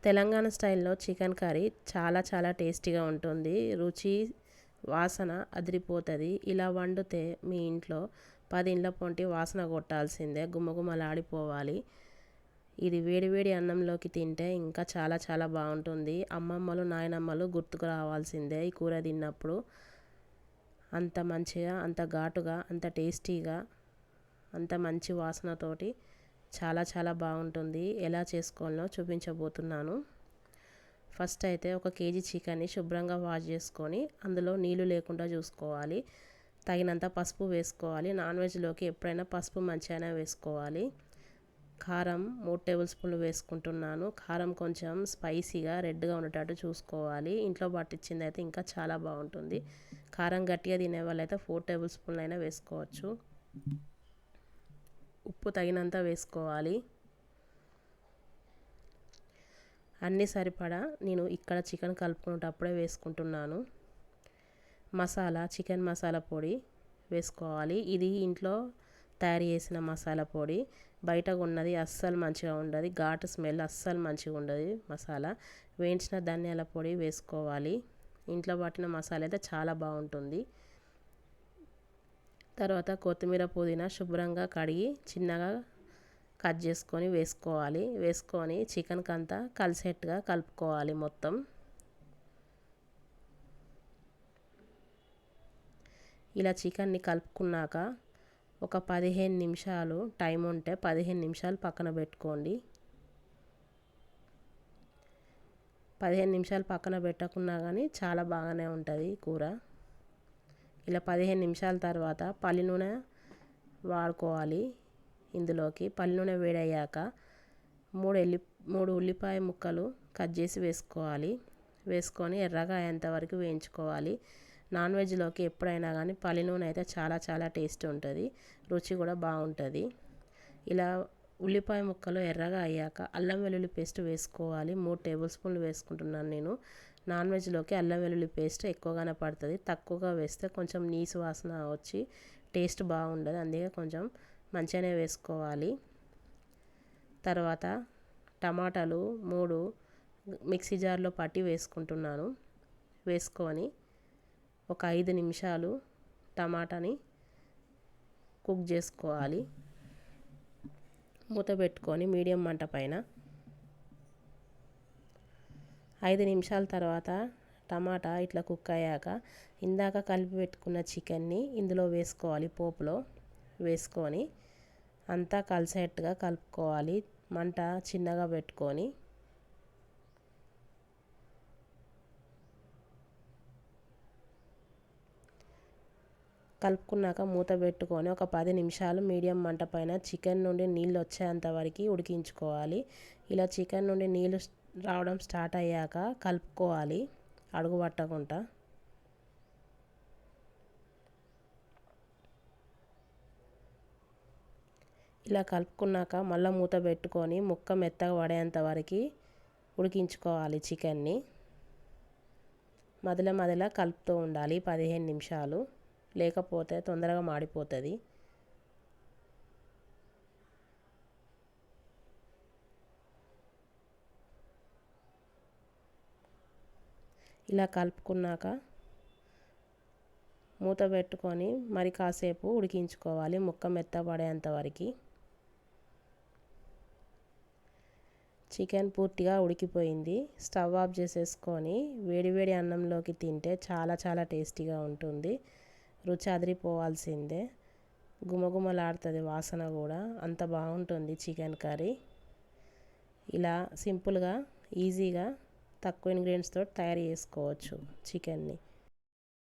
తెలంగాణ స్టైల్లో chicken curry చాలా చాలా టేస్టీగా ఉంటుంది. రుచి వాసన అదిరిపోతుంది. ఇలా వండితే మీ ఇంట్లో 10 ఇండ్ల పొంటి వాసన కొట్టాల్సిందే, గుమగుమలాడిపోవాలి. ఇది వేడివేడి అన్నంలోకి తింటే ఇంకా చాలా చాలా బాగుంటుంది. అమ్మమ్మలు నాయనమ్మలు గుర్తుకు రావాల్సిందే ఈ కూర తిన్నప్పుడు. అంత మంచిగా, అంత ఘాటుగా, అంత టేస్టీగా, అంత మంచి వాసనతోటి చాలా చాలా బాగుంటుంది. ఎలా చేసుకోవాలో చూపించబోతున్నాను. ఫస్ట్ అయితే 1 కేజీ చికెన్ని శుభ్రంగా వాష్ చేసుకొని అందులో నీళ్లు లేకుండా చూసుకోవాలి. తగినంత పసుపు వేసుకోవాలి. నాన్ వెజ్లోకి ఎప్పుడైనా పసుపు మంచిగానే వేసుకోవాలి. కారం 3 టేబుల్ స్పూన్లు వేసుకుంటున్నాను. కారం కొంచెం స్పైసీగా రెడ్గా ఉండేటట్టు చూసుకోవాలి. ఇంట్లో పట్టించింది అయితే ఇంకా చాలా బాగుంటుంది. కారం గట్టిగా తినే వాళ్ళైతే 4 టేబుల్ స్పూన్లు అయినా వేసుకోవచ్చు. ఉప్పు తగినంత వేసుకోవాలి. అన్నీ సరిపడా నేను ఇక్కడ చికెన్ కలుపుకునేటప్పుడే వేసుకుంటున్నాను. మసాలా, చికెన్ మసాలా పొడి వేసుకోవాలి. ఇది ఇంట్లో తయారు చేసిన మసాలా పొడి. బయట ఉన్నది అస్సలు మంచిగా ఉండదు, ఘాటు స్మెల్ అస్సలు మంచిగా ఉండదు. మసాలా వేయించిన ధనియాల పొడి వేసుకోవాలి. ఇంట్లో పట్టిన మసాలా అయితే చాలా బాగుంటుంది. తర్వాత కొత్తిమీర పుదీనా శుభ్రంగా కడిగి చిన్నగా కట్ చేసుకొని వేసుకోవాలి. వేసుకొని చికెన్కి అంతా కలిసేట్టుగా కలుపుకోవాలి మొత్తం. ఇలా చికెన్ని కలుపుకున్నాక ఒక 15 నిమిషాలు టైం ఉంటే 15 నిమిషాలు పక్కన పెట్టుకోండి. 15 నిమిషాలు పక్కన పెట్టకున్నా కానీ చాలా బాగానే ఉంటుంది కూర. ఇలా 15 నిమిషాల తర్వాత పల్లి నూనె వాడుకోవాలి. ఇందులోకి పల్లి నూనె వేడయ్యాక 3 ఉల్లిపాయ ముక్కలు కట్ చేసి వేసుకోవాలి. వేసుకొని ఎర్రగా అయ్యేంత వరకు వేయించుకోవాలి. నాన్ వెజ్లోకి ఎప్పుడైనా కానీ పల్లి నూనె అయితే చాలా చాలా టేస్ట్ ఉంటుంది, రుచి కూడా బాగుంటుంది. ఇలా ఉల్లిపాయ ముక్కలు ఎర్రగా అయ్యాక అల్లం వెల్లుల్లి పేస్ట్ వేసుకోవాలి. 3 టేబుల్ స్పూన్లు వేసుకుంటున్నాను నేను. నాన్ వెజ్లోకి అల్లం వెల్లుల్లి పేస్ట్ ఎక్కువగానే పడుతుంది. తక్కువగా వేస్తే కొంచెం నీసు వాసన వచ్చి టేస్ట్ బాగుండదు, అందుకే కొంచెం మంచిగానే వేసుకోవాలి. తర్వాత టమాటాలు 3 మిక్సీ జార్లో పట్టి వేసుకుంటున్నాను. వేసుకొని ఒక 5 నిమిషాలు టమాటాని కుక్ చేసుకోవాలి. మూత పెట్టుకొని మీడియం మంట పైన 5 నిమిషాల తర్వాత టమాటా ఇట్లా కుక్ అయ్యాక ఇందాక కలిపి పెట్టుకున్న చికెన్ని ఇందులో వేసుకోవాలి. పోపులో వేసుకొని అంతా కలిసేట్టుగా కలుపుకోవాలి. మంట చిన్నగా పెట్టుకొని కలుపుకున్నాక మూత పెట్టుకొని ఒక 10 నిమిషాలు మీడియం మంట పైన చికెన్ నుండి నీళ్ళు వచ్చేంత వరకు ఉడికించుకోవాలి. ఇలా చికెన్ నుండి నీళ్ళు రావడం స్టార్ట్ అయ్యాక కలుపుకోవాలి అడుగు పట్టకుండా. ఇలా కలుపుకున్నాక మళ్ళీ మూత పెట్టుకొని ముక్క మెత్తగా పడేంత వరకు ఉడికించుకోవాలి చికెన్ని. మధ్యలో మధ్యలో కలుపుతూ ఉండాలి 15 నిమిషాలు, లేకపోతే తొందరగా మాడిపోతుంది. ఇలా కలుపుకున్నాక మూత పెట్టుకొని మరి కాసేపు ఉడికించుకోవాలి ముక్క మెత్తపడేంత వరకు. చికెన్ పూర్తిగా ఉడికిపోయింది. స్టవ్ ఆఫ్ చేసేసుకొని వేడివేడి అన్నంలోకి తింటే చాలా చాలా టేస్టీగా ఉంటుంది. రుచి అదిరిపోవాల్సిందే, గుమగుమలాడుతుంది వాసన కూడా, అంత బాగుంటుంది చికెన్ కర్రీ. ఇలా సింపుల్గా ఈజీగా తక్కువ ఇంగ్రీడియంట్స్తో తయారు చేసుకోవచ్చు చికెన్ని.